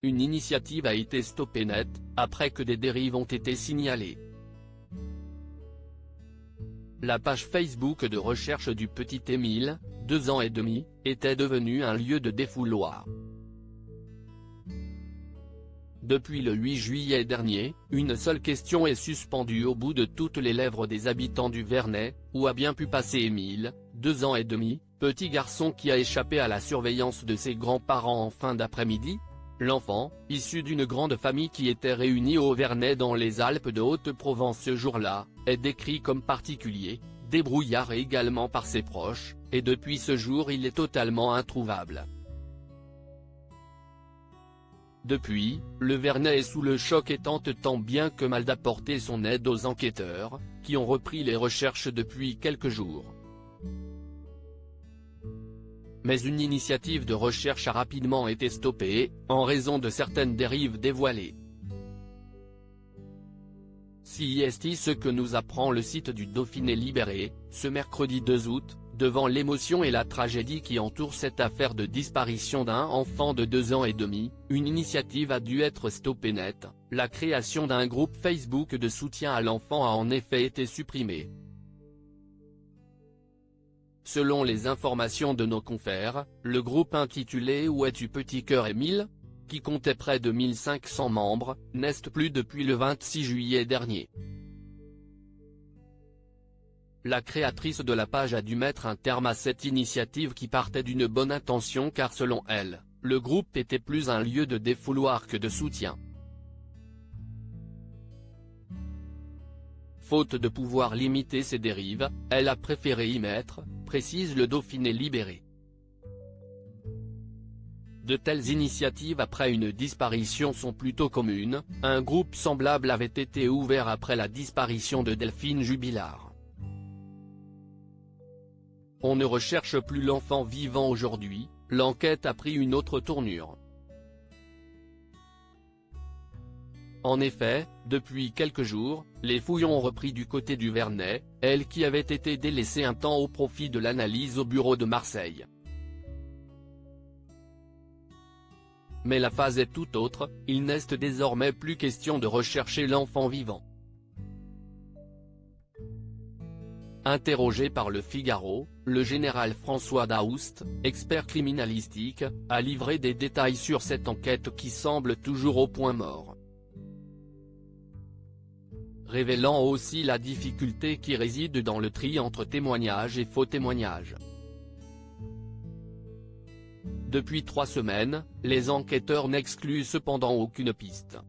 une initiative a été stoppée net, après que des dérives ont été signalées. La page Facebook de recherche du petit Émile, 2 ans et demi, était devenue un lieu de défouloir. Depuis le 8 juillet dernier, une seule question est suspendue au bout de toutes les lèvres des habitants du Vernet: où a bien pu passer Émile, 2 ans et demi, petit garçon qui a échappé à la surveillance de ses grands-parents en fin d'après-midi? L'enfant, issu d'une grande famille qui était réunie au Vernet dans les Alpes de Haute-Provence ce jour-là, est décrit comme particulier, débrouillard également par ses proches, et depuis ce jour il est totalement introuvable. Depuis, le Vernet est sous le choc et tente tant bien que mal d'apporter son aide aux enquêteurs, qui ont repris les recherches depuis quelques jours. Mais une initiative de recherche a rapidement été stoppée, en raison de certaines dérives dévoilées. C'est ce que nous apprend le site du Dauphiné Libéré, ce mercredi 2 août, devant l'émotion et la tragédie qui entourent cette affaire de disparition d'un enfant de 2 ans et demi, une initiative a dû être stoppée net. La création d'un groupe Facebook de soutien à l'enfant a en effet été supprimée. Selon les informations de nos confrères, le groupe intitulé « Où es-tu petit cœur Émile ?», qui comptait près de 1500 membres, n'est plus depuis le 26 juillet dernier. La créatrice de la page a dû mettre un terme à cette initiative qui partait d'une bonne intention car selon elle, le groupe était plus un lieu de défouloir que de soutien. Faute de pouvoir limiter ces dérives, elle a préféré y mettre, précise le Dauphiné Libéré. De telles initiatives après une disparition sont plutôt communes. Un groupe semblable avait été ouvert après la disparition de Delphine Jubilard. On ne recherche plus l'enfant vivant aujourd'hui, l'enquête a pris une autre tournure. En effet, depuis quelques jours, les fouilles ont repris du côté du Vernet, elle qui avait été délaissée un temps au profit de l'analyse au bureau de Marseille. Mais la phase est tout autre, il n'est désormais plus question de rechercher l'enfant vivant. Interrogé par Le Figaro, le général François Daoust, expert criminalistique, a livré des détails sur cette enquête qui semble toujours au point mort. Révélant aussi la difficulté qui réside dans le tri entre témoignages et faux témoignages. Depuis 3 semaines, les enquêteurs n'excluent cependant aucune piste.